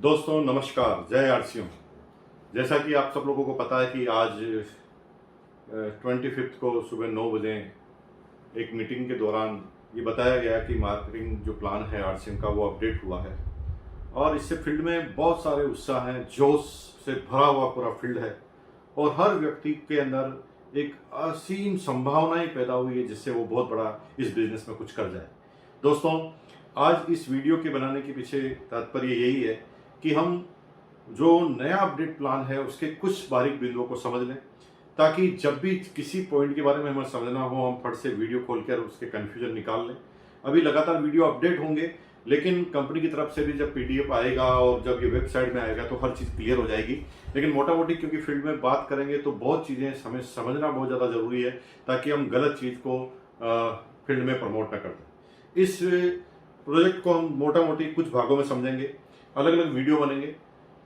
दोस्तों नमस्कार, जय आरसीएम। जैसा कि आप सब लोगों को पता है कि आज 25 को सुबह 9 बजे एक मीटिंग के दौरान ये बताया गया कि मार्केटिंग जो प्लान है आरसीएम का वो अपडेट हुआ है और इससे फील्ड में बहुत सारे उत्साह हैं, जोश से भरा हुआ पूरा फील्ड है और हर व्यक्ति के अंदर एक असीम संभावनाएं पैदा हुई है जिससे वो बहुत बड़ा इस बिजनेस में कुछ कर जाए। दोस्तों, आज इस वीडियो के बनाने के पीछे तात्पर्य यही है कि हम जो नया अपडेट प्लान है उसके कुछ बारीक बिंदुओं को समझ लें, ताकि जब भी किसी पॉइंट के बारे में हमें समझना हो हम फट से वीडियो खोलकर उसके कन्फ्यूजन निकाल लें। अभी लगातार वीडियो अपडेट होंगे, लेकिन कंपनी की तरफ से भी जब पीडीएफ आएगा और जब ये वेबसाइट में आएगा तो हर चीज़ क्लियर हो जाएगी। लेकिन मोटा मोटी क्योंकि फील्ड में बात करेंगे तो बहुत चीज़ें हमें समझना बहुत ज़्यादा ज़रूरी है, ताकि हम गलत चीज़ को फील्ड में प्रमोट न कर दें। इस प्रोजेक्ट को हम मोटा मोटी कुछ भागों में समझेंगे, अलग अलग वीडियो बनेंगे।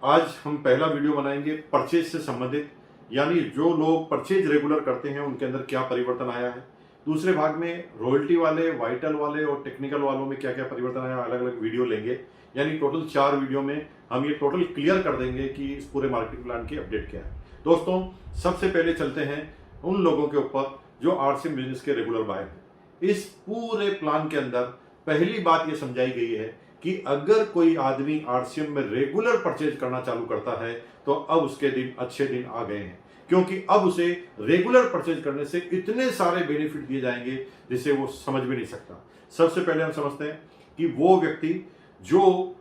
आज हम पहला वीडियो बनाएंगे परचेज से संबंधित, यानी जो लोग परचेज रेगुलर करते हैं उनके अंदर क्या परिवर्तन आया है। दूसरे भाग में रॉयल्टी वाले, वाइटल वाले और टेक्निकल वालों में क्या क्या परिवर्तन आया, अलग अलग वीडियो लेंगे। यानी टोटल 4 वीडियो में हम ये टोटल क्लियर कर देंगे कि इस पूरे मार्केटिंग प्लान की अपडेट क्या है। दोस्तों, सबसे पहले चलते हैं उन लोगों के ऊपर जो आरसीएम बिजनेस के रेगुलर बायर हैं। इस पूरे प्लान के अंदर पहली बात यह समझाई गई है कि अगर कोई आदमी आरसीएम में रेगुलर परचेज करना चालू करता है तो अब उसके दिन अच्छे दिन आ गए हैं, क्योंकि अब उसे रेगुलर परचेज करने से इतने सारे बेनिफिट दिए जाएंगे जिसे वो समझ भी नहीं सकता। सबसे पहले हम समझते हैं कि वो व्यक्ति जो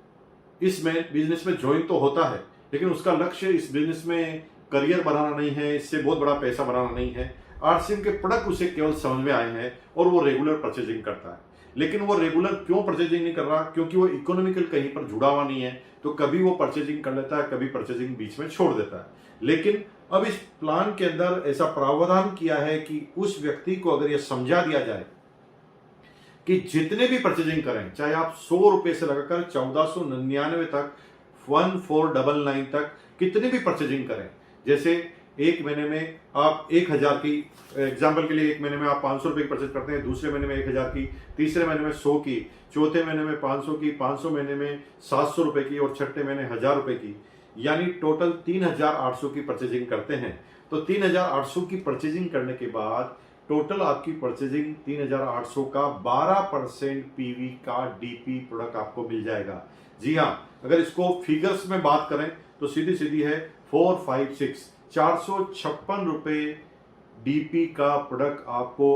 इसमें बिजनेस में ज्वाइन तो होता है, लेकिन उसका लक्ष्य इस बिजनेस में करियर बनाना नहीं है, इससे बहुत बड़ा पैसा बनाना नहीं है। आरसीएम के प्रोडक्ट उसे केवल समझ में आए हैं और वो रेगुलर परचेजिंग करता है। लेकिन वो रेगुलर क्यों परचेजिंग नहीं कर रहा? क्योंकि वो इकोनॉमिकल कहीं पर जुड़ा हुआ नहीं है, तो कभी वो परचेजिंग कर लेता है, कभी परचेजिंग बीच में छोड़ देता है। लेकिन अब इस प्लान के अंदर ऐसा प्रावधान किया है कि उस व्यक्ति को अगर यह समझा दिया जाए कि जितने भी परचेजिंग करें, चाहे आप 100 रुपए से लगाकर 1499 तक 1499 तक कितनी भी परचेजिंग करें, जैसे एक महीने में आप 1000 की, एग्जाम्पल के लिए एक महीने में आप 500 रुपए की परचेज करते हैं, दूसरे महीने में 1000 की, तीसरे महीने में 100 की, चौथे महीने में 500 की, 500 महीने में 700 रुपए की और छठे महीने 1000 रुपए की, यानी टोटल 3800 की परचेजिंग करते हैं। तो 3800 की परचेजिंग करने के बाद टोटल आपकी परचेजिंग 3800 का 12% पीवी का डीपी प्रोडक्ट आपको मिल जाएगा। जी हाँ, अगर इसको फिगर्स में बात करें तो सीधी सीधी है 456 रुपए डीपी का प्रोडक्ट आपको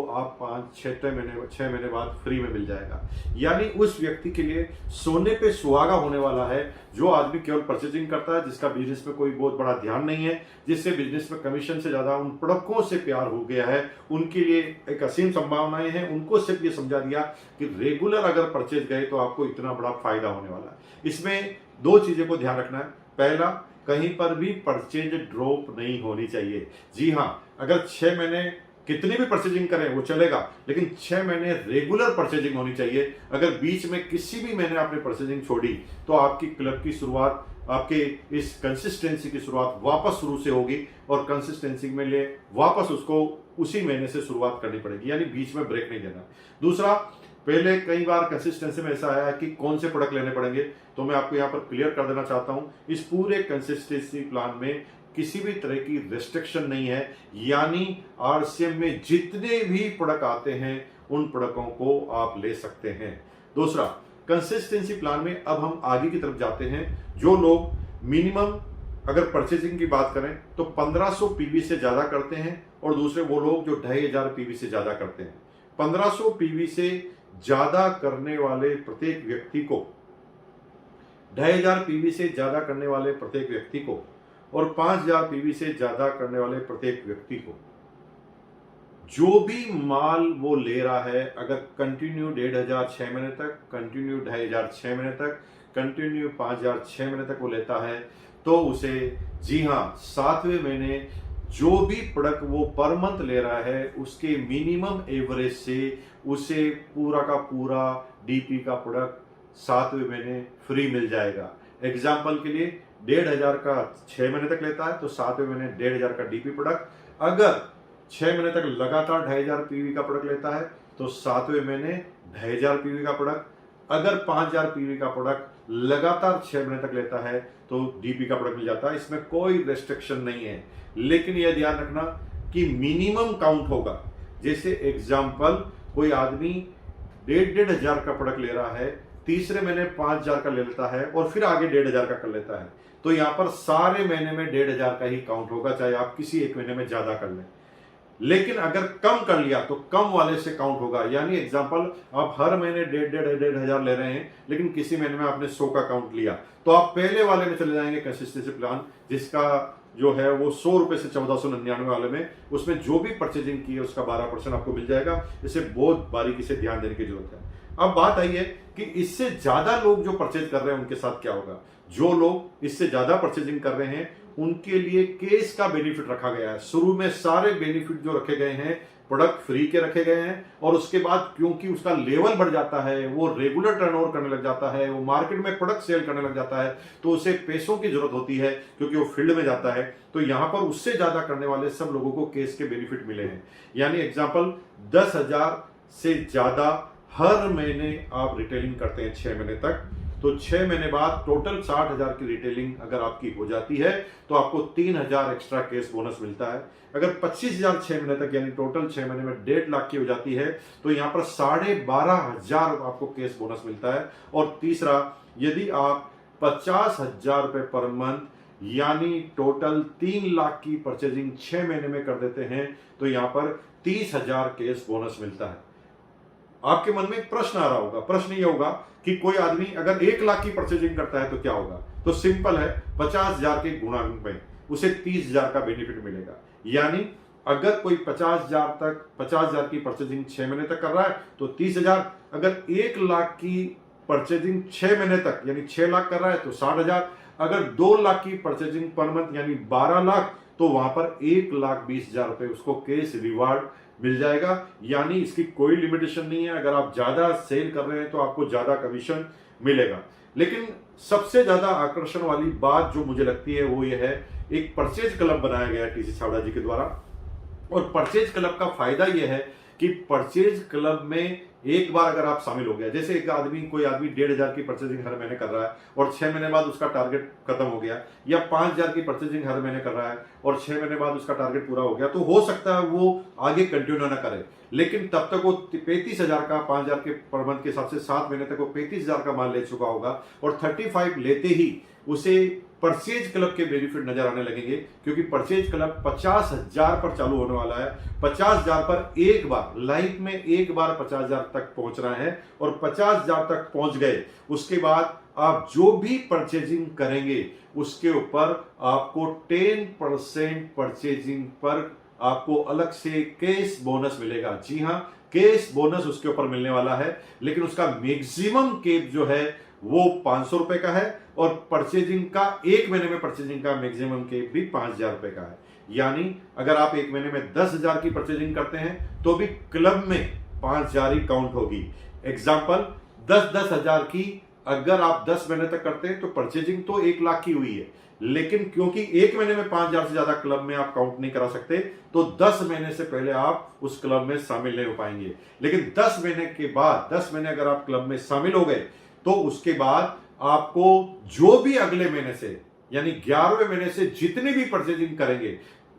6 महीने बाद फ्री में मिल जाएगा। यानी उस व्यक्ति के लिए सोने पे सुहागा होने वाला है जो आदमी केवल परचेजिंग करता है, जिसका बिजनेस में कोई बहुत बड़ा ध्यान नहीं है, जिससे बिजनेस में कमीशन से ज्यादा उन प्रोडक्टों से प्यार हो गया है। उनके लिए एक असीम संभावनाएं हैं। उनको सिर्फ ये समझा दिया कि रेगुलर अगर परचेज गए तो आपको इतना बड़ा फायदा होने वाला है। इसमें 2 चीजें को ध्यान रखना है। पहला, कहीं पर भी परचेज ड्रॉप नहीं होनी चाहिए। जी हाँ, अगर 6 महीने कितनी भी परचेजिंग करें वो चलेगा, लेकिन 6 महीने रेगुलर परचेजिंग होनी चाहिए। अगर बीच में किसी भी महीने आपने परचेजिंग छोड़ी तो आपकी क्लब की शुरुआत, आपके इस कंसिस्टेंसी की शुरुआत वापस शुरू से होगी और कंसिस्टेंसी में ले वापस उसको उसी महीने से शुरुआत करनी पड़ेगी, यानी बीच में ब्रेक नहीं देना। दूसरा, पहले कई बार कंसिस्टेंसी में ऐसा आया है कि कौन से प्रोडक्ट लेने पड़ेंगे, तो मैं आपको यहाँ पर क्लियर कर देना चाहता हूँ, इस पूरे कंसिस्टेंसी प्लान में किसी भी तरह की रेस्ट्रिक्शन नहीं है। यानी आरसीएम में जितने भी प्रोडक्ट आते हैं उन प्रोडक्टों को आप ले सकते हैं। दूसरा, कंसिस्टेंसी प्लान में अब हम आगे की तरफ जाते हैं। जो लोग मिनिमम अगर परचेजिंग की बात करें तो 1500 पीवी से ज्यादा करते हैं और दूसरे वो लोग जो 2500 पीवी से ज्यादा करते हैं। 1500 पीवी से ज्यादा करने वाले प्रत्येक व्यक्ति को, 2500 पीवी से ज्यादा करने वाले प्रत्येक व्यक्ति को और 5000 पीवी से ज्यादा करने वाले प्रत्येक व्यक्ति को जो भी माल वो ले रहा है, अगर कंटिन्यू 1500 6 महीने तक, कंटिन्यू 2500 6 महीने तक, कंटिन्यू 5000 6 महीने तक वो लेता है, तो उसे, जी हाँ, 7वें महीने जो भी प्रोडक्ट वो पर मंथ ले रहा है उसके मिनिमम एवरेज से उसे पूरा का पूरा डीपी का प्रोडक्ट 7वें महीने फ्री मिल जाएगा। एग्जाम्पल के लिए 1500 का 6 महीने तक लेता है तो 7वें महीने 1500 का डीपी प्रोडक्ट। अगर 6 महीने तक लगातार 2500 पीवी का प्रोडक्ट लेता है तो 7वें महीने 2500 पीवी का प्रोडक्ट। अगर 5000 पीवी का प्रोडक्ट लगातार 6 महीने तक लेता है तो डीपी का प्रोडक्ट मिल जाता है। इसमें कोई रेस्ट्रिक्शन नहीं है, लेकिन यह ध्यान रखना कि मिनिमम काउंट होगा। जैसे एग्जाम्पल, कोई आदमी 1,500 का प्रोडक्ट ले रहा है, तीसरे महीने 5,000 का ले लेता है और फिर आगे 1,500 का कर लेता है, तो यहां पर सारे महीने में 1,500 का ही काउंट होगा, चाहे आप किसी एक महीने में ज्यादा कर लें। लेकिन अगर कम कर लिया तो कम वाले से काउंट होगा। यानी एग्जांपल, आप हर महीने 1,500 ले रहे हैं, लेकिन किसी महीने में आपने 100 का काउंट लिया, तो आप पहले वाले में चले जाएंगे कंसिस्टेंसी प्लान, जिसका जो है वो 100 रुपए से 1499 वाले में, उसमें जो भी परचेजिंग की है उसका 12% आपको मिल जाएगा। इसे बहुत बारीकी से ध्यान देने की जरूरत है। अब बात आई है कि इससे ज्यादा लोग जो परचेज कर रहे हैं उनके साथ क्या होगा। जो लोग इससे ज्यादा परचेजिंग कर रहे हैं उनके लिए केस का बेनिफिट रखा गया है। शुरू में सारे बेनिफिट जो रखे गए हैं प्रोडक्ट फ्री के रखे गए हैं, और उसके बाद क्योंकि उसका लेवल बढ़ जाता है, वो रेगुलर टर्नओवर करने लग जाता है, वो मार्केट में प्रोडक्ट सेल करने लग जाता है, तो उसे पैसों की जरूरत होती है क्योंकि वो फील्ड में जाता है। तो यहां पर उससे ज्यादा करने वाले सब लोगों को केस के बेनिफिट मिले हैं। यानी एग्जाम्पल, 10,000 से ज्यादा हर महीने आप रिटेलिंग करते हैं 6 महीने तक, तो 6 महीने बाद टोटल 60,000 की रिटेलिंग अगर आपकी हो जाती है तो आपको 3,000 एक्स्ट्रा केस बोनस मिलता है। अगर 25,000 6 महीने तक, यानी टोटल 6 महीने में 1.5 लाख की हो जाती है, तो यहां पर 12,500 आपको केस बोनस मिलता है। और तीसरा, यदि आप 50,000 रुपए पर मंथ यानी टोटल 3 लाख की परचेजिंग 6 महीने में कर देते हैं, तो यहां पर 30,000 केस बोनस मिलता है। आपके मन में एक प्रश्न आ रहा होगा, प्रश्न ये होगा कि कोई आदमी अगर 1 लाख की परचेजिंग करता है तो क्या होगा। तो सिंपल है, 50,000 के गुणा में उसे 30,000 का बेनिफिट मिलेगा। यानी अगर कोई 50,000 की परचेजिंग 6 महीने तक कर रहा है तो 30,000, अगर 1 लाख की परचेजिंग 6 महीने तक यानी 6 लाख कर रहा है तो 60,000, अगर 2 लाख की परचेजिंग पर मंथ यानी 12 लाख, तो वहां पर 1,20,000 रुपए उसको केस रिवार्ड मिल जाएगा। यानी इसकी कोई लिमिटेशन नहीं है, अगर आप ज्यादा सेल कर रहे हैं तो आपको ज्यादा कमीशन मिलेगा। लेकिन सबसे ज्यादा आकर्षण वाली बात जो मुझे लगती है वो ये है, एक परचेज क्लब बनाया गया है टीसी छावड़ा जी के द्वारा, और परचेज क्लब का फायदा यह है कि परचेज क्लब में एक बार अगर आप शामिल हो गया, जैसे कोई आदमी 1,500 की परचेजिंग हर महीने कर रहा है और 6 महीने बाद उसका टारगेट खत्म हो गया, या 5,000 की परचेजिंग हर महीने कर रहा है और 6 महीने बाद उसका टारगेट पूरा हो गया, तो हो सकता है वो आगे कंटिन्यू ना करे, लेकिन तब तक वो 35,000 का 5,000 के पर मंथ के हिसाब से 7 महीने तक वो 35,000 का माल ले चुका होगा, और 35 लेते ही उसे परचेज क्लब के बेनिफिट नजर आने लगेंगे, क्योंकि परचेज क्लब 50,000 पर चालू होने वाला है। 50,000 पर एक बार लाइफ में एक बार 50,000 तक पहुंचना है, और 50,000 तक पहुंच गए उसके बाद आप जो भी परचेजिंग करेंगे उसके ऊपर आपको 10% परचेजिंग पर आपको अलग से केस बोनस मिलेगा। जी हां, केस बोनस उसके ऊपर मिलने वाला है, लेकिन उसका मैक्सिमम केप जो है वो 500 रुपए का है, और परचेजिंग का एक महीने में परचेजिंग का मैक्सिमम केप भी 5,000 रुपए का है। यानी अगर आप एक महीने में 10,000 की परचेजिंग करते हैं तो भी क्लब में 5,000 ही काउंट होगी। एग्जाम्पल, 10,000 की अगर आप 10 महीने तक करते हैं तो परचेजिंग तो 1 लाख की हुई है, लेकिन क्योंकि एक महीने में 5,000 से ज्यादा क्लब में आप काउंट नहीं करा सकते, तो 10 महीने से पहले आप उस क्लब में शामिल नहीं हो पाएंगे। लेकिन 10 महीने के बाद, 10 महीने अगर आप क्लब में शामिल हो गए तो उसके बाद आपको जो भी अगले महीने से यानी 11वें महीने से जितनी भी परचेजिंग करेंगे,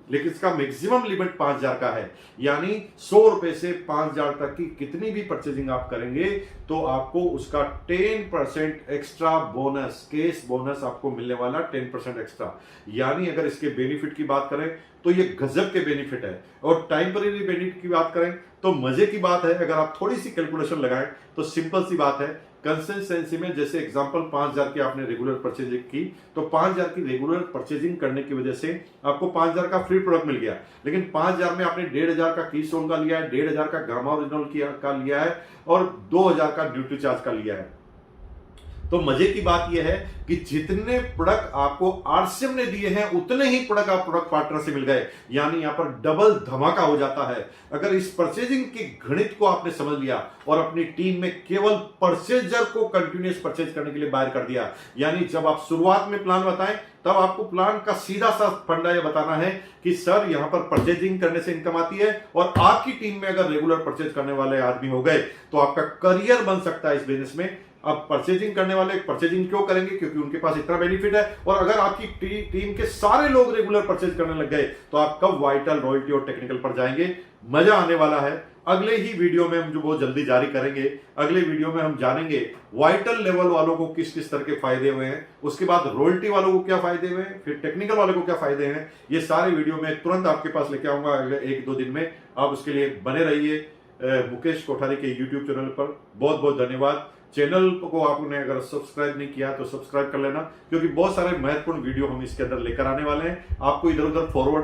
लेकिन इसका मैक्सिमम लिमिट 5,000 का है, यानी 100 रुपए से 5,000 तक की कितनी भी परचेजिंग आप करेंगे तो आपको उसका 10% एक्स्ट्रा बोनस, केस बोनस आपको मिलने वाला 10% एक्स्ट्रा। यानी अगर इसके बेनिफिट की बात करें तो ये गजब के बेनिफिट है। और टाइमपरेरी बेनिफिट की बात करें तो मजे की बात है, अगर आप थोड़ी सी कैलकुलेशन लगाएं तो सिंपल सी बात है, कंसिस्टेंसी में जैसे एग्जांपल 5,000 की आपने रेगुलर परचेजिंग की, तो 5,000 की रेगुलर परचेजिंग करने की वजह से आपको 5,000 का फ्री प्रोडक्ट मिल गया, लेकिन 5,000 में आपने 1,500 का कीस्टोन का लिया है, 1,500 का गामा ओरिजिनल का लिया है, और 2,000 का ड्यूटी चार्ज का लिया है। तो मजे की बात यह है कि जितने प्रोडक्ट आपको आरसीएम ने दिए हैं उतने ही प्रोडक्ट आप प्रोडक्ट पार्टनर से मिल गए, यानी यहां पर डबल धमाका हो जाता है। अगर इस परचेजिंग के गणित को आपने समझ लिया और अपनी टीम में केवल परचेजर को कंटिन्यूअस परचेज करने के लिए बाहर कर दिया, यानी जब आप शुरुआत में प्लान बताएं तब आपको प्लान का सीधा सा फंडा यह बताना है कि सर यहां पर परचेजिंग करने से इनकम आती है, और आपकी टीम में अगर रेगुलर परचेज करने वाले आदमी हो गए तो आपका करियर बन सकता है इस बिजनेस में। अब परचेजिंग करने वाले परचेजिंग क्यों करेंगे? क्योंकि उनके पास इतना बेनिफिट है। और अगर आपकी टीम के सारे लोग रेगुलर परचेज करने लग गए तो आप कब वाइटल, रॉयल्टी और टेक्निकल पर जाएंगे? मजा आने वाला है। अगले ही वीडियो में हम जो बहुत जल्दी जारी करेंगे, अगले वीडियो में हम जानेंगे वाइटल लेवल वालों को किस किस तरह के फायदे हुए हैं, उसके बाद रॉयल्टी वालों को क्या फायदे हुए हैं, फिर टेक्निकल वालों को क्या फायदे हैं। ये सारे वीडियो में तुरंत आपके पास लेके आऊंगा अगले 1-2 दिन में। आप उसके लिए बने रहिए मुकेश कोठारी के यूट्यूब चैनल पर। बहुत बहुत धन्यवाद। चैनल को आपने अगर सब्सक्राइब नहीं किया तो सब्सक्राइब कर लेना, क्योंकि बहुत सारे महत्वपूर्ण वीडियो हम इसके अंदर लेकर आने वाले हैं। आपको इधर उधर फॉरवर्ड